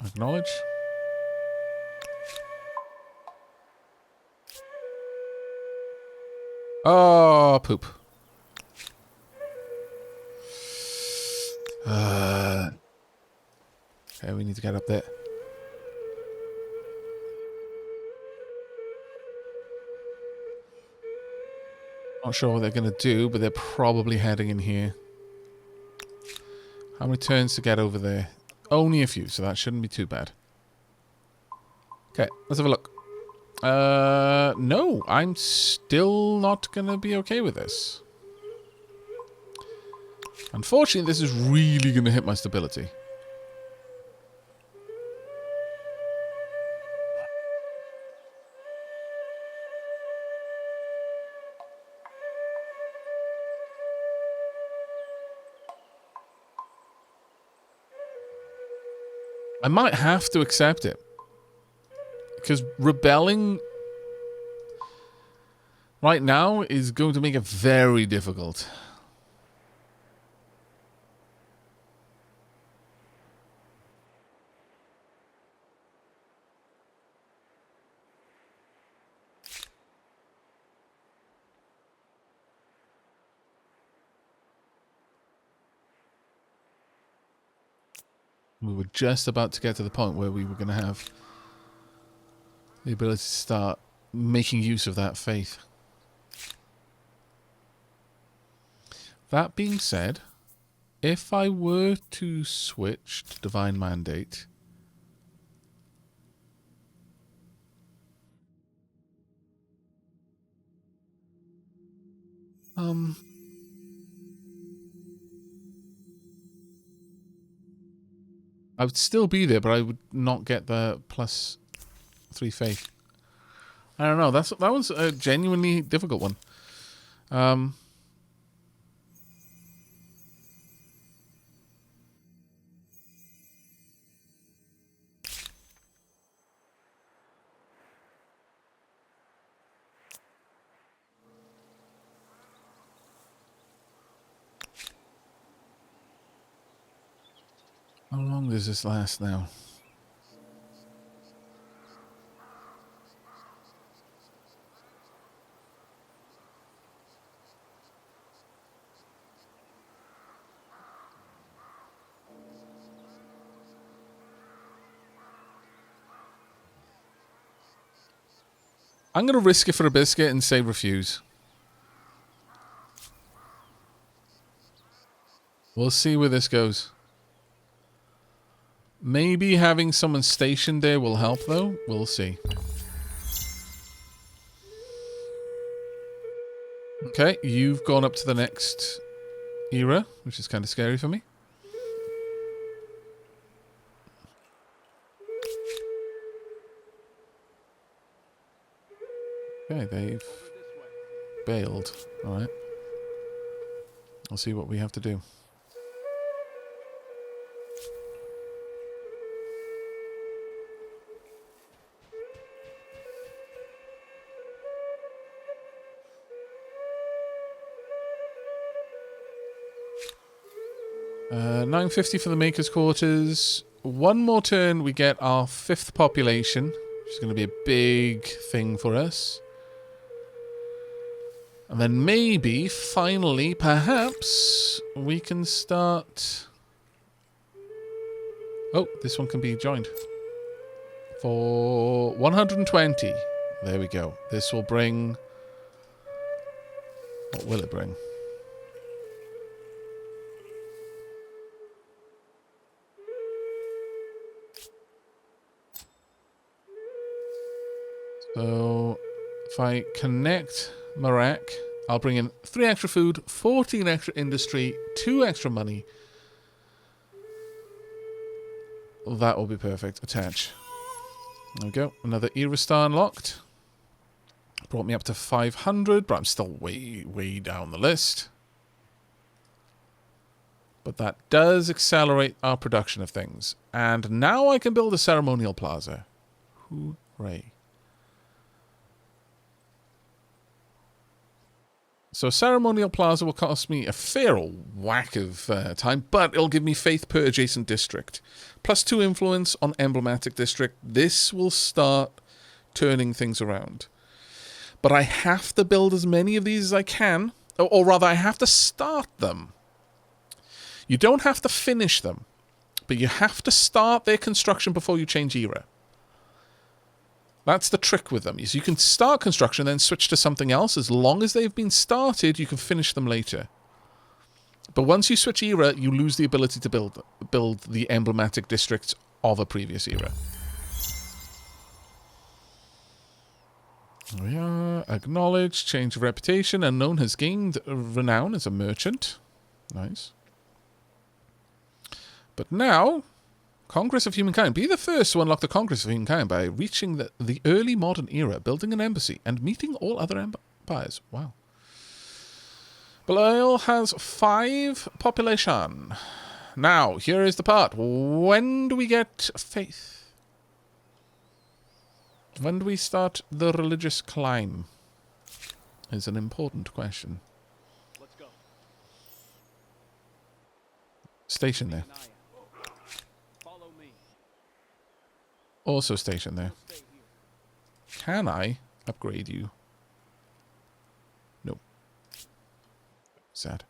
Acknowledge. Oh, poop. Okay, we need to get up there. Not sure what they're going to do, but they're probably heading in here. How many turns to get over there? Only a few, so that shouldn't be too bad. Okay, let's have a look. No, I'm still not going to be okay with this. Unfortunately, this is really going to hit my stability. I might have to accept it. Because rebelling right now is going to make it very difficult. We were just about to get to the point where we were going to have the ability to start making use of that faith. That being said, if I were to switch to Divine Mandate, I would still be there, but I would not get the +3 faith. I don't know. That was a genuinely difficult one. How long does this last now? I'm going to risk it for a biscuit and say refuse. We'll see where this goes. Maybe having someone stationed there will help, though. We'll see. Okay, you've gone up to the next era, which is kind of scary for me. Okay, they've bailed. Alright. I'll see what we have to do. $9.50 for the Maker's Quarters. One more turn, we get our 5th population, which is going to be a big thing for us. And then maybe, finally, perhaps, we can start... Oh, this one can be joined. For 120. There we go. This will bring... What will it bring? So, if I connect Marak, I'll bring in 3 extra food, 14 extra industry, 2 extra money. That will be perfect. Attach. There we go. Another era star unlocked. Brought me up to 500, but I'm still way down the list. But that does accelerate our production of things. And now I can build a ceremonial plaza. Hooray. So ceremonial plaza will cost me a fair old whack of time, but it'll give me faith per adjacent district. +2 influence on emblematic district. This will start turning things around. But I have to build as many of these as I can, or rather I have to start them. You don't have to finish them, but you have to start their construction before you change era. That's the trick with them. Is you can start construction, then switch to something else. As long as they've been started, you can finish them later. But once you switch era, you lose the ability to build the emblematic districts of a previous era. There we are. Acknowledged. Change of reputation. Unknown has gained renown as a merchant. Nice. But now, Congress of Humankind. Be the first to unlock the Congress of Humankind by reaching the early modern era, building an embassy, and meeting all other empires. Wow. Belial has 5 population. Now, here is the part. When do we get faith? When do we start the religious climb? Is an important question. Let's go. Station there. Follow me. Also station there. Can I upgrade you? No. Sad.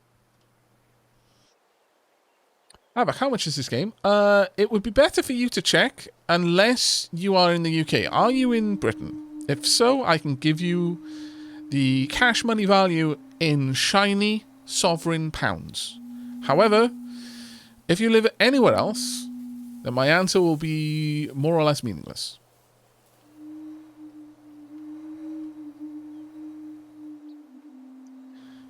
Aavak, how much is this game? It would be better for you to check unless you are in the UK. Are you in Britain? If so, I can give you the cash money value in shiny sovereign pounds. However, if you live anywhere else, then my answer will be more or less meaningless.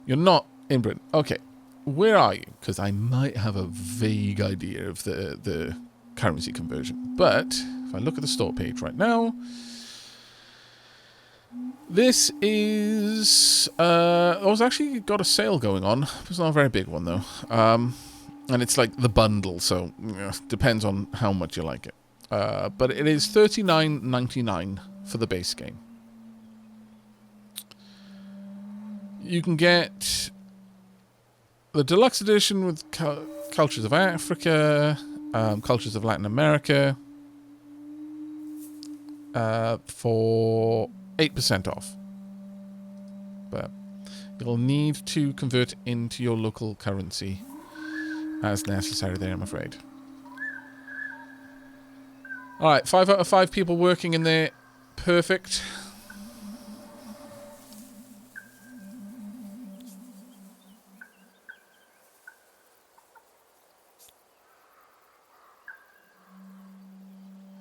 You're not in Britain. Okay. Where are you? Because I might have a vague idea of the currency conversion. But if I look at the store page right now, this is... it's actually got a sale going on. It's not a very big one, though. And it's like the bundle, so depends on how much you like it. But it is $39.99 for the base game. You can get the deluxe edition with cultures of Africa, cultures of Latin America, for 8% off. But you'll need to convert into your local currency as necessary there, I'm afraid. Alright, 5 out of 5 people working in there. Perfect.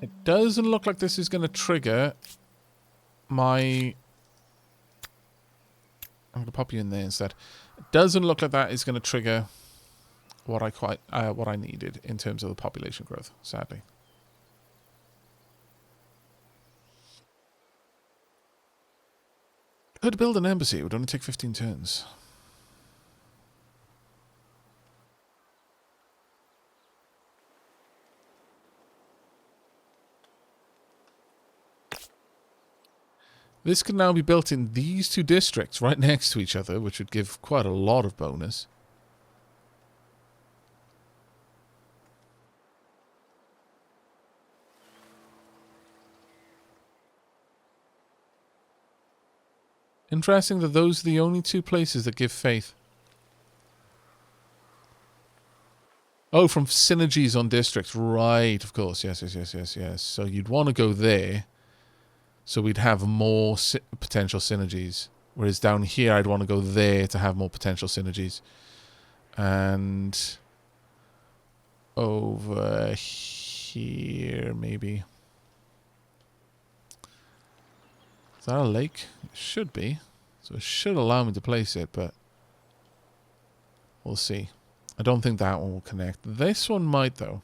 It doesn't look like this is going to trigger my... I'm going to pop you in there instead. It doesn't look like that is going to trigger what I needed in terms of the population growth, sadly. Could build an embassy. It would only take 15 turns. This can now be built in these 2 districts right next to each other, which would give quite a lot of bonus. Interesting that those are the only 2 places that give faith. Oh, from synergies on districts. Right, of course. Yes. So you'd want to go there. So we'd have more potential synergies. Whereas down here, I'd want to go there to have more potential synergies. And over here, maybe. Is that a lake? It should be. So it should allow me to place it, but we'll see. I don't think that one will connect. This one might, though.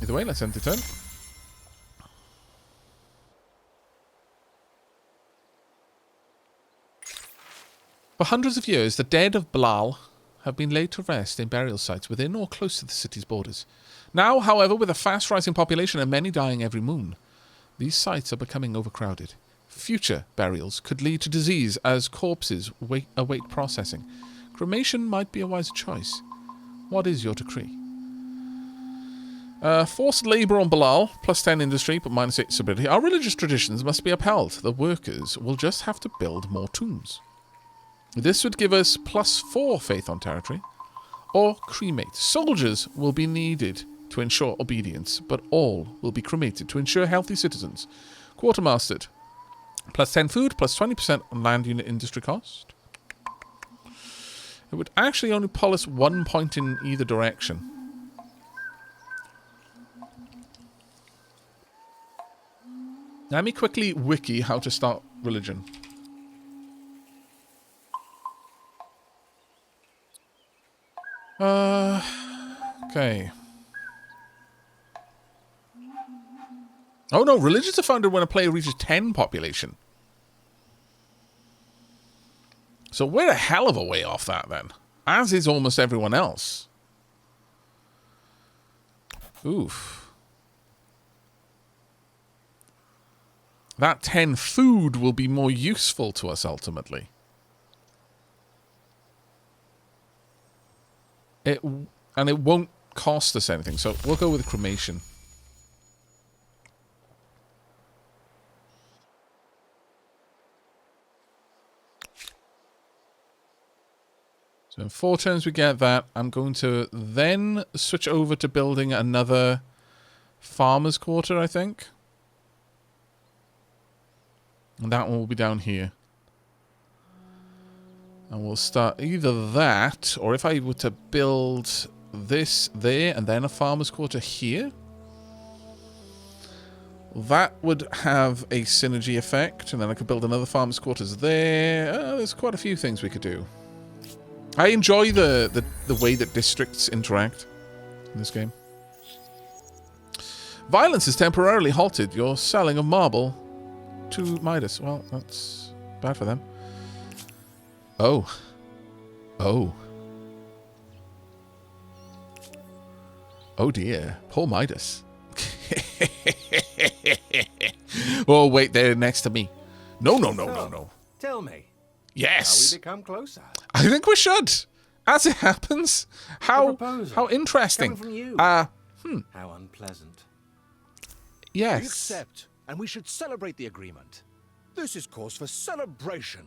Either way, let's end the turn. For hundreds of years, the dead of Blal have been laid to rest in burial sites within or close to the city's borders. Now, however, with a fast-rising population and many dying every moon, These sites are becoming overcrowded. Future burials could lead to disease as corpses await processing. Cremation might be a wiser choice. What is your decree? Forced labour on Bilal, plus 10 industry, but minus 8 stability. Our religious traditions must be upheld. The workers will just have to build more tombs. This would give us plus 4 faith on territory. Or cremate. Soldiers will be needed to ensure obedience, but all will be cremated to ensure healthy citizens. Quartermastered. Plus 10 food, plus 20% on land unit industry cost. It would actually only pull us 1 point in either direction. Let me quickly wiki how to start religion. Okay. Oh no, religions are founded when a player reaches 10 population. So we're a hell of a way off that then. As is almost everyone else. Oof. That 10 food will be more useful to us ultimately. And it won't cost us anything, so we'll go with cremation. So in 4 turns we get that. I'm going to then switch over to building another farmer's quarter, I think. And that one will be down here. And we'll start either that, or if I were to build this there and then a farmer's quarter here, that would have a synergy effect. And then I could build another farmer's quarters there. There's quite a few things we could do. I enjoy the way that districts interact in this game. Violence is temporarily halted. You're selling of marble to Midas. Well, that's bad for them. Oh. Oh. Oh dear. Poor Midas. Oh, wait, they're next to me. No, no, no, no, no. Tell me. Yes. Shall we become closer? I think we should. As it happens. How interesting. Coming from you. How unpleasant. Yes. We accept, and we should celebrate the agreement. This is cause for celebration.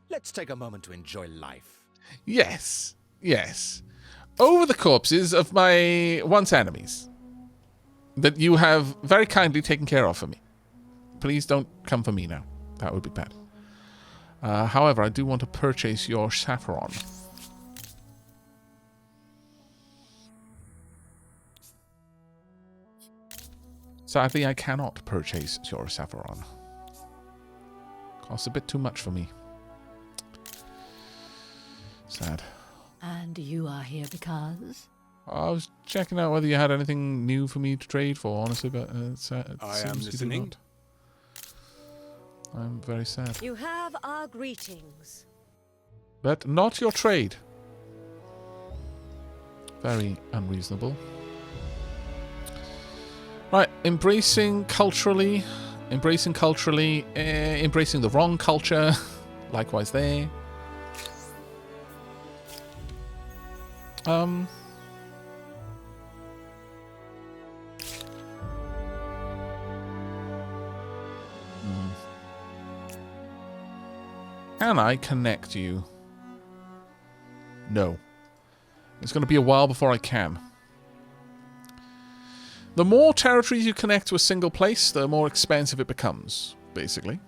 Let's take a moment to enjoy life. Yes. Yes. Over the corpses of my once enemies that you have very kindly taken care of for me. Please don't come for me now. That would be bad. However, I do want to purchase your saffron. Sadly, I cannot purchase your saffron. Costs a bit too much for me. Sad. And you are here because? I was checking out whether you had anything new for me to trade for, honestly, but it I am seems you do listening. not. I'm very sad. You have our greetings. But not your trade. Very unreasonable. Right, embracing culturally, embracing the wrong culture. Likewise there. Can I connect you? No. It's going to be a while before I can. The more territories you connect to a single place, the more expensive it becomes, basically.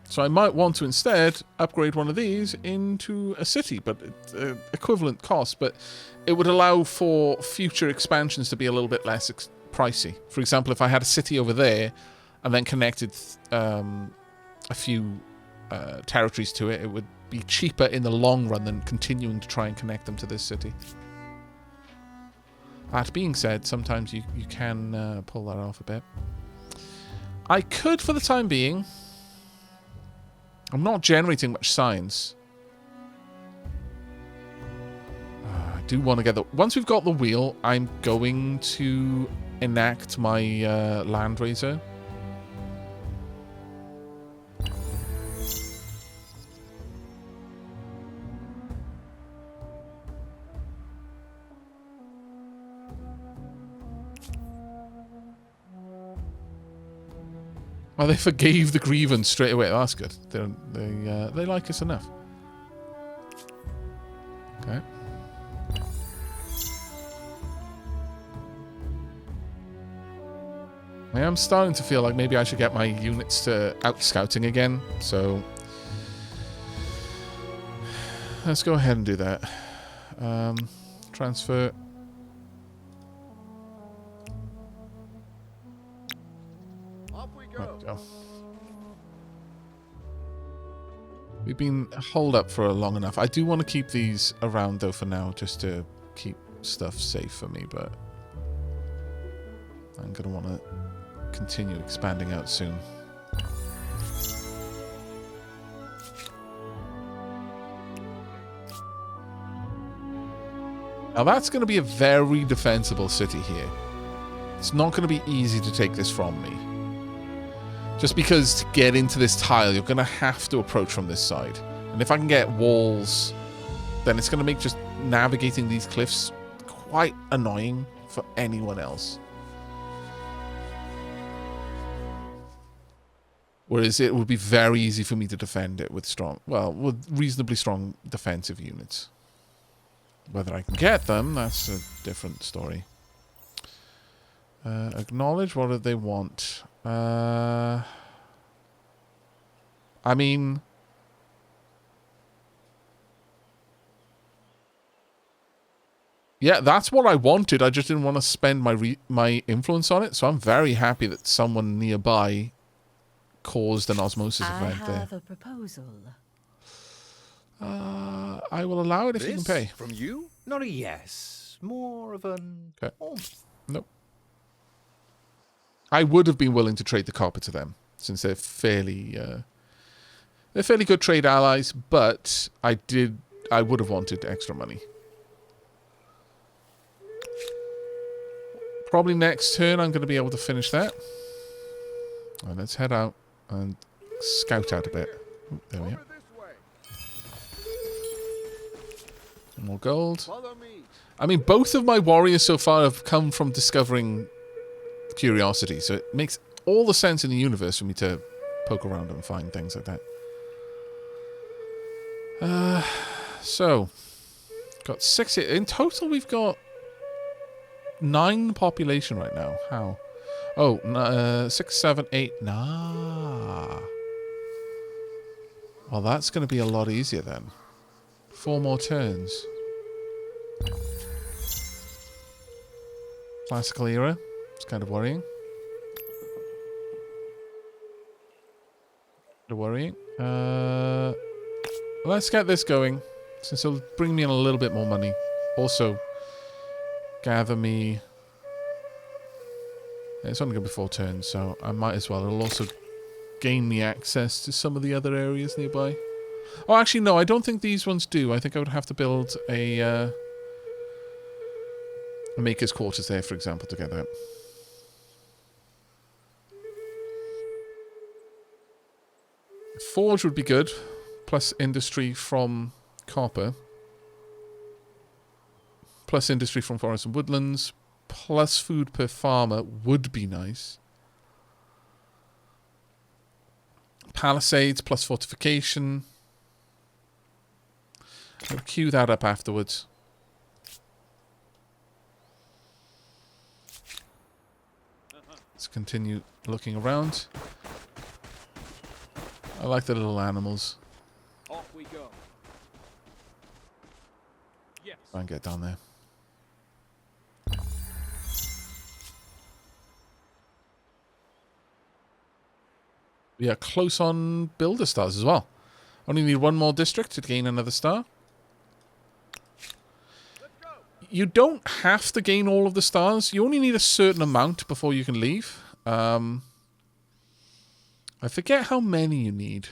So I might want to instead upgrade one of these into a city, but equivalent cost, but it would allow for future expansions to be a little bit less pricey. For example, if I had a city over there and then connected a few territories to it, it would be cheaper in the long run than continuing to try and connect them to this city. That being said, sometimes you can pull that off a bit. I could, for the time being... I'm not generating much science. I do want to get the... Once we've got the wheel, I'm going to enact my land raiser. Well, they forgave the grievance straight away. That's good. They like us enough. Okay. I am starting to feel like maybe I should get my units to out scouting again. So let's go ahead and do that. Transfer. Off we Right, go. We've been holed up for long enough. I do want to keep these around though for now, just to keep stuff safe for me, but I'm gonna want to continue expanding out soon. Now that's going to be a very defensible city here. It's not going to be easy to take this from me. Just because to get into this tile, you're going to have to approach from this side. And if I can get walls, then it's going to make just navigating these cliffs quite annoying for anyone else. Whereas it would be very easy for me to defend it with with reasonably strong defensive units. Whether I can get them, that's a different story. Acknowledge, what do they want? I mean, yeah, that's what I wanted. I just didn't want to spend my influence on it. So I'm very happy that someone nearby caused an osmosis event there. I have a proposal. I will allow it if you can pay. From you? Not a yes. More of an... Okay. Nope. I would have been willing to trade the copper to them, since they're fairly good trade allies, but I would have wanted extra money. Probably next turn I'm going to be able to finish that. Right, let's head out and scout out a bit. Ooh, there we are. More gold. Follow me. I mean, both of my warriors so far have come from discovering curiosity, so it makes all the sense in the universe for me to poke around and find things like that. So, got 6 here. In total, we've got 9 population right now. How? Oh, 6, 7, 8. Nah. Well, that's going to be a lot easier then. 4 more turns. Classical era. It's kind of worrying. Let's get this going, since it'll bring me in a little bit more money. Also, gather me... It's only going to be 4 turns, so I might as well. It'll also gain me access to some of the other areas nearby. Oh, actually, no, I don't think these ones do. I think I would have to build a maker's quarters there, for example, to get that. Forge would be good, plus industry from copper, plus industry from forests and woodlands, plus food per farmer would be nice. Palisades plus fortification. I'll queue that up afterwards. Let's continue looking around. I like the little animals. Off we go. Yes. Try and get down there. We are close on builder stars as well. Only need 1 more district to gain another star. You don't have to gain all of the stars. You only need a certain amount before you can leave. I forget how many you need.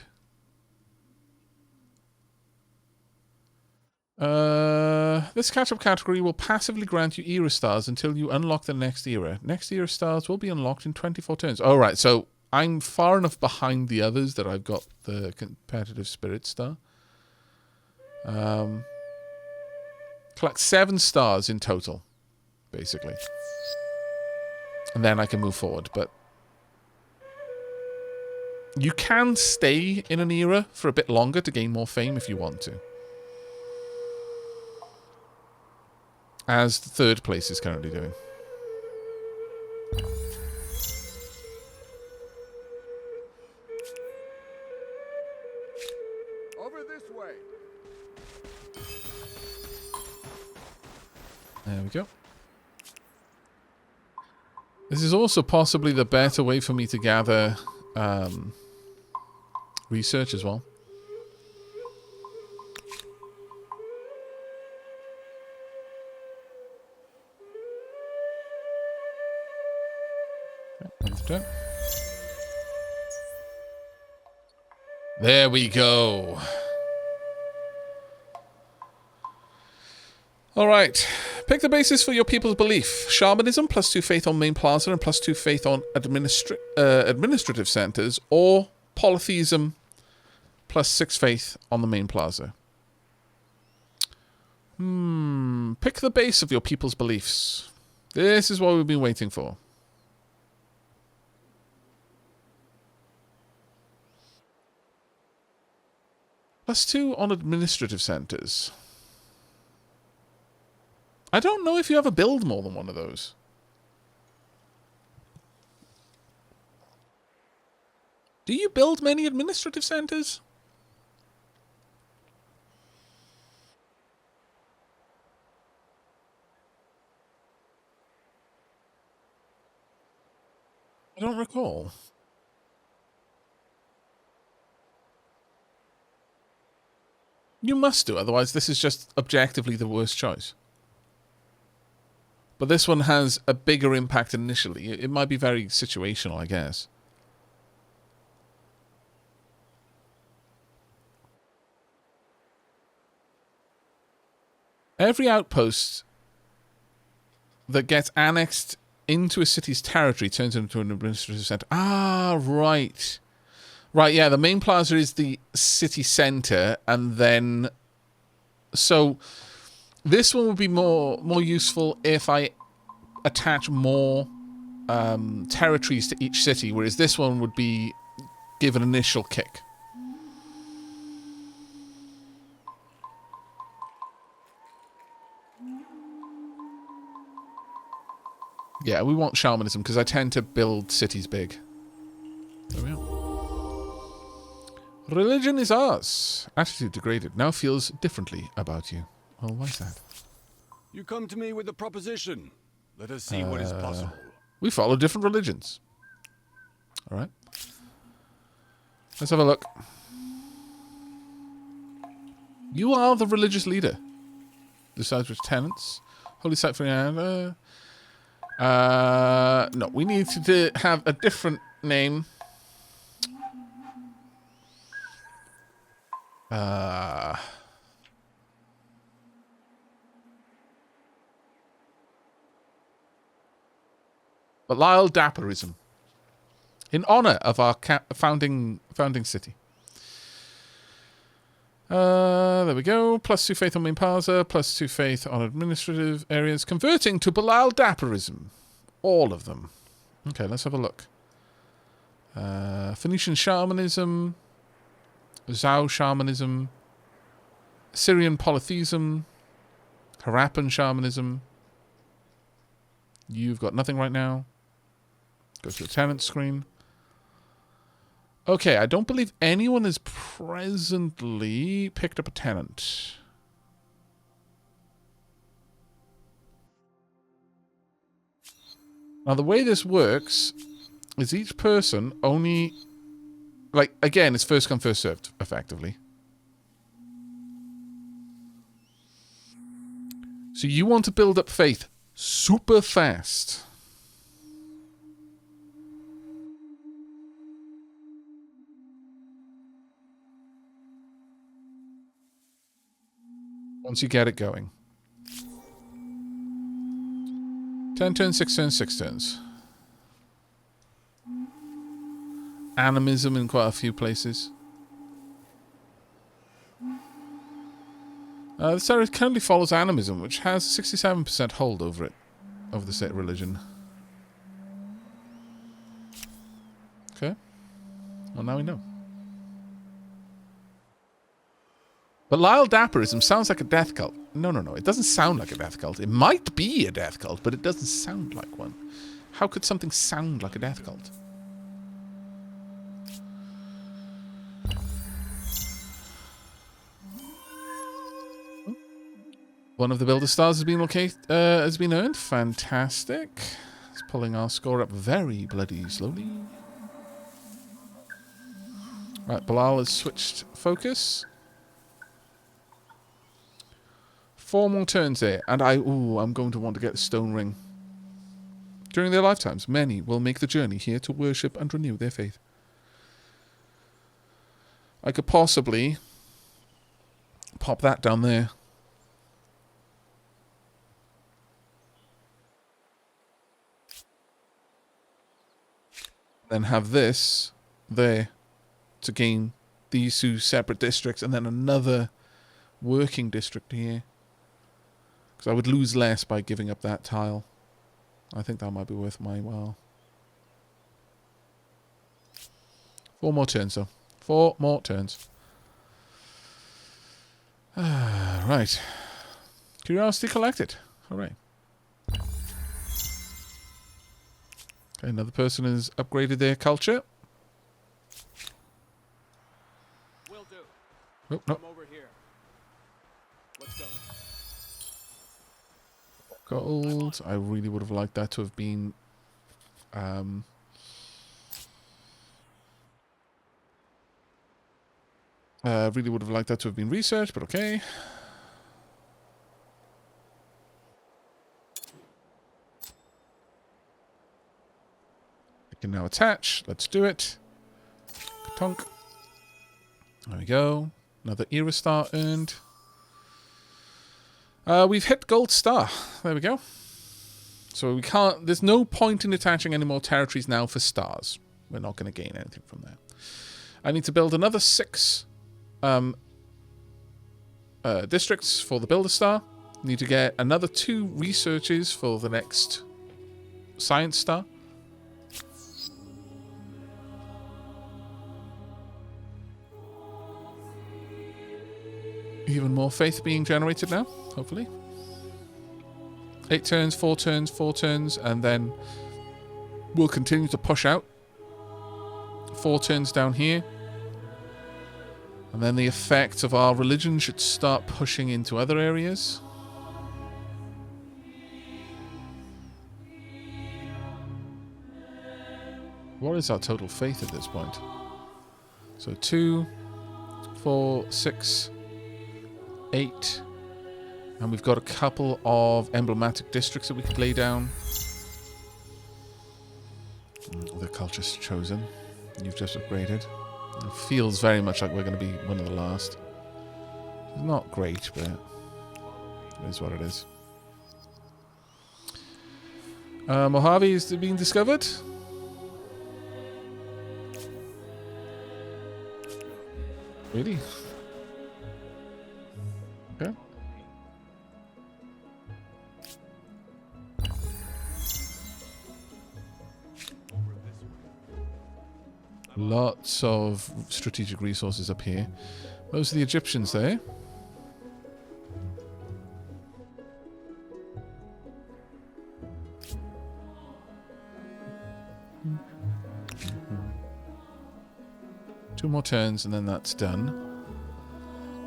This catch-up category will passively grant you era stars until you unlock the next era. Next era stars will be unlocked in 24 turns. All right, so I'm far enough behind the others that I've got the competitive spirit star. Collect 7 stars in total, basically. And then I can move forward, but You can stay in an era for a bit longer to gain more fame if you want to. As the third place is currently doing. Over this way. There we go. This is also possibly the better way for me to gather research as well. Okay, there we go. All right. Pick the basis for your people's belief. Shamanism, +2 faith on main plaza and +2 faith on administrative centers, or polytheism, +6 faith on the main plaza. Pick the base of your people's beliefs. This is what we've been waiting for. +2 on administrative centers. I don't know if you ever build more than one of those. Do you build many administrative centers? I don't recall. You must do, otherwise this is just objectively the worst choice. But this one has a bigger impact initially. It might be very situational, I guess. Every outpost that gets annexed into a city's territory turns into an administrative center. Ah, right. Right, yeah, the main plaza is the city center, and then... So, this one would be more useful if I attach more territories to each city, whereas this one would be give an initial kick. Yeah, we want shamanism, because I tend to build cities big. There we are. Religion is ours. Attitude degraded. Now feels differently about you. Well, why is that? You come to me with a proposition. Let us see what is possible. We follow different religions. All right. Let's have a look. You are the religious leader. Decides which tenants. Holy site for no, we need to have a different name. Belial Dapperism, in honor of our founding city. There we go. +2 faith on main plaza, +2 faith on administrative areas. Converting to Belial Dapperism. All of them. Okay, let's have a look. Phoenician shamanism, Zhao shamanism, Syrian polytheism, Harappan shamanism. You've got nothing right now. Go to the tenant screen. Okay, I don't believe anyone has presently picked up a tenant. Now, the way this works is each person only... Like, again, it's first come, first served, effectively. So you want to build up faith super fast. Once you get it going. 10 turns, 6 turns, 6 turns. Animism in quite a few places. This area currently follows animism, which has a 67% hold over it, over the state religion. Okay. Well, now we know. But Lyle Dapperism sounds like a death cult. No, no, no. It doesn't sound like a death cult. It might be a death cult, but it doesn't sound like one. How could something sound like a death cult? One of the Builder Stars has been earned. Fantastic. It's pulling our score up very bloody slowly. Right, Bilal has switched focus. 4 more turns there, and I'm going to want to get a stone ring. During their lifetimes, many will make the journey here to worship and renew their faith. I could possibly pop that down there. Then have this there to gain these 2 separate districts, and then another working district here. Because I would lose less by giving up that tile. I think that might be worth my while. 4 more turns, though. 4 more turns. Right. Curiosity collected. Hooray. Okay, another person has upgraded their culture. Will do. Oh, no. Come over here. Let's go. Gold. I really would have liked that to have been... really would have liked that to have been research, but okay. I can now attach. Let's do it. Katonk. There we go. Another era star earned. We've hit gold star. There we go. So we can't... There's no point in attaching any more territories now for stars. We're not going to gain anything from there. I need to build another 6 districts for the Builder Star. Need to get another 2 researches for the next Science Star. Even more faith being generated now, hopefully. 8 turns, 4 turns, 4 turns, and then we'll continue to push out. 4 turns down here. And then the effects of our religion should start pushing into other areas. What is our total faith at this point? So 2, 4, 6, 8. And we've got a couple of emblematic districts that we could lay down. The culture's chosen. You've just upgraded. It feels very much like we're going to be one of the last. It's not great, but it is what it is. Mojave is being discovered. Really? Okay. Lots of strategic resources up here. Those are the Egyptians there. Two more turns and then that's done.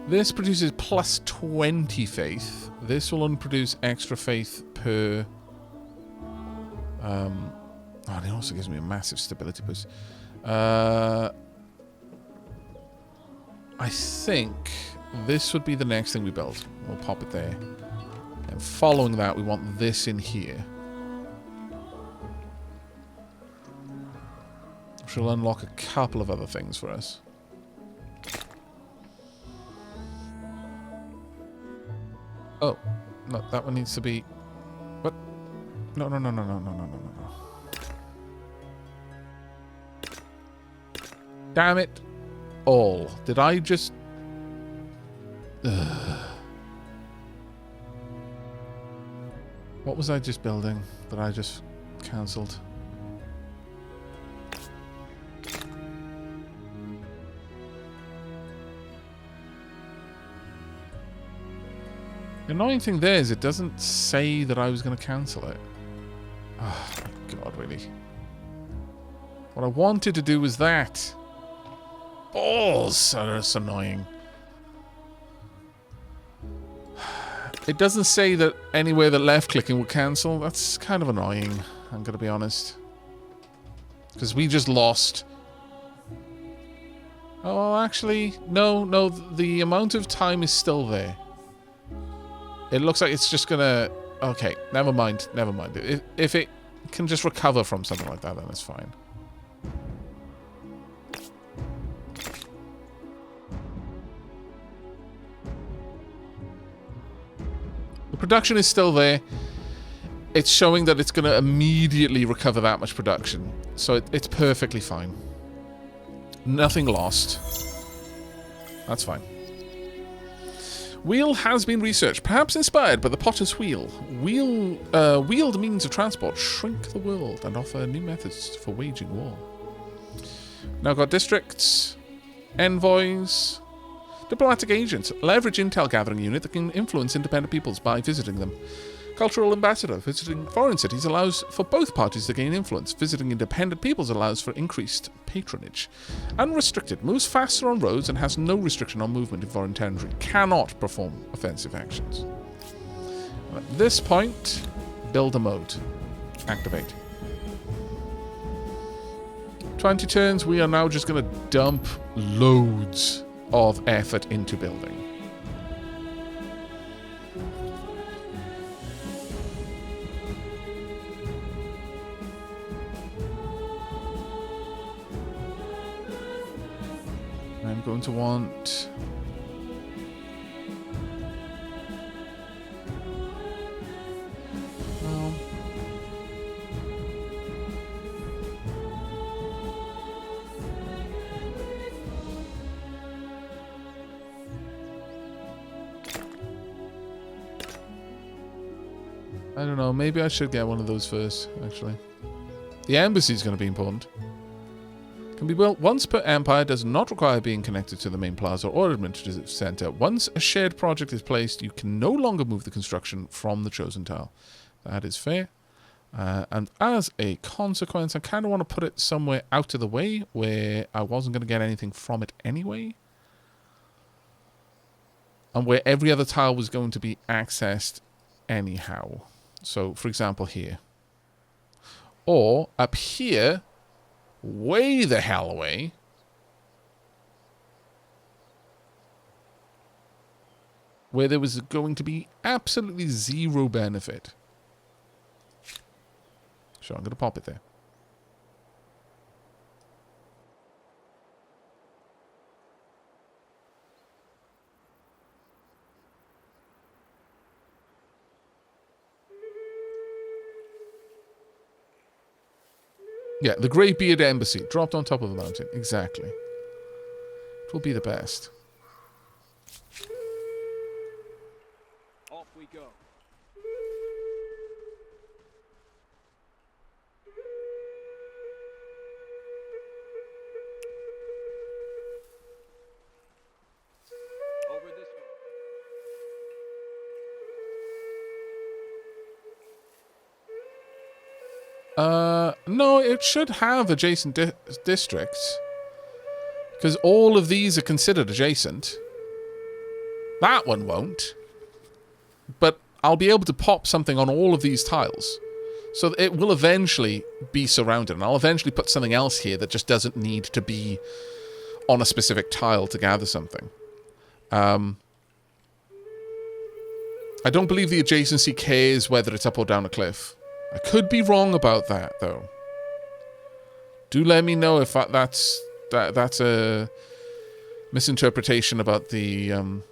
This produces plus 20 faith. This will only produce extra faith per... oh, and it also gives me a massive stability boost. I think this would be the next thing we build. We'll pop it there. And following that, we want this in here. Which will unlock a couple of other things for us. Oh, no, that one needs to be... What? No. Damn it. All. Did I just... Ugh. What was I just building that I just cancelled? The annoying thing there is it doesn't say that I was going to cancel it. Oh, my God, really. What I wanted to do was that. Balls! That's annoying. It doesn't say that anywhere that left-clicking would cancel. That's kind of annoying, I'm going to be honest. Because we just lost. Oh, actually, no, the amount of time is still there. It looks like it's just going to... Okay, never mind. If it can just recover from something like that, then it's fine. The production is still there. It's showing that it's going to immediately recover that much production. So it's perfectly fine. Nothing lost. That's fine. Wheel has been researched, perhaps inspired by the potter's wheel. Wheeled means of transport shrink the world and offer new methods for waging war. Now got districts, envoys, diplomatic agents. Leverage intel gathering unit that can influence independent peoples by visiting them. Cultural ambassador. Visiting foreign cities allows for both parties to gain influence. Visiting independent peoples allows for increased patronage. Unrestricted. Moves faster on roads and has no restriction on movement in foreign territory. Cannot perform offensive actions. At this point, build a mode. Activate. 20 turns. We are now just going to dump loads of effort into building. I'm going to want... Well... I don't know, maybe I should get one of those first, actually. The embassy is going to be important. Can be built once per empire, does not require being connected to the main plaza or administrative center. Once a shared project is placed, you can no longer move the construction from the chosen tile. That is fair. And as a consequence, I kind of want to put it somewhere out of the way where I wasn't going to get anything from it anyway. And where every other tile was going to be accessed anyhow. So, for example, here. Or up here... way the hell away. Where there was going to be absolutely zero benefit. So I'm going to pop it there. Yeah, the Greybeard Embassy. Dropped on top of the mountain. Exactly. It will be the best. Off we go. Over this way. No, it should have adjacent districts. Because all of these are considered adjacent. That one won't. But I'll be able to pop something on all of these tiles. So it will eventually be surrounded. And I'll eventually put something else here that just doesn't need to be on a specific tile to gather something. I don't believe the adjacency cares whether it's up or down a cliff. I could be wrong about that, though. Do let me know if that's a misinterpretation about the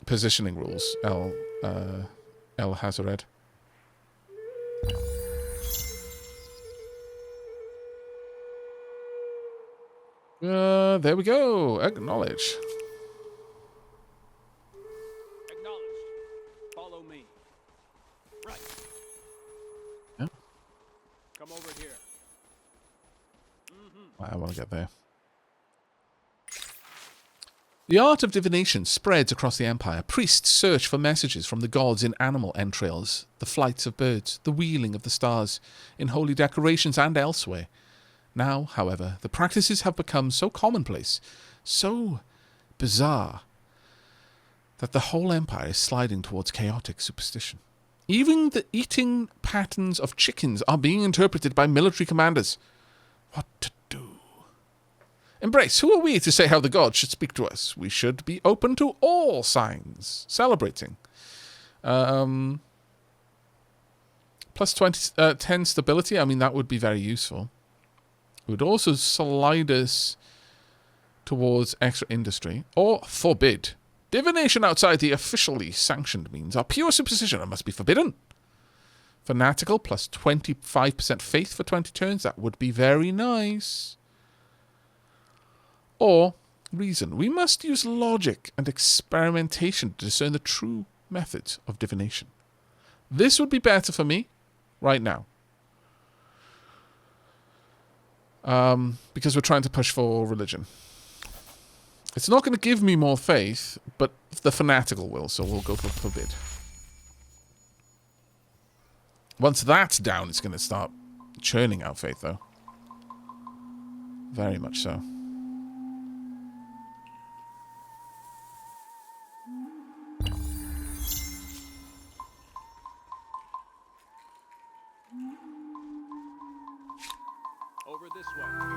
positioning rules, El Hazared. There we go. Acknowledge. Acknowledged. Follow me. Right. Yeah. Come over here. I want to get there. The art of divination spreads across the empire. Priests search for messages from the gods in animal entrails, the flights of birds, the wheeling of the stars, in holy decorations and elsewhere. Now, however, the practices have become so commonplace, so bizarre, that the whole empire is sliding towards chaotic superstition. Even the eating patterns of chickens are being interpreted by military commanders. What to do? Embrace, who are we to say how the gods should speak to us? We should be open to all signs. Celebrating. Plus 10 stability. I mean, that would be very useful. It would also slide us towards extra industry. Or forbid. Divination outside the officially sanctioned means are pure superstition and must be forbidden. Fanatical plus 25% faith for 20 turns. That would be very nice. Or reason. We must use logic and experimentation to discern the true methods of divination. This would be better for me right now. Because we're trying to push for religion. It's not going to give me more faith, but the fanatical will, so we'll go for forbid. Once that's down, it's going to start churning out faith, though. Very much so. Over this way.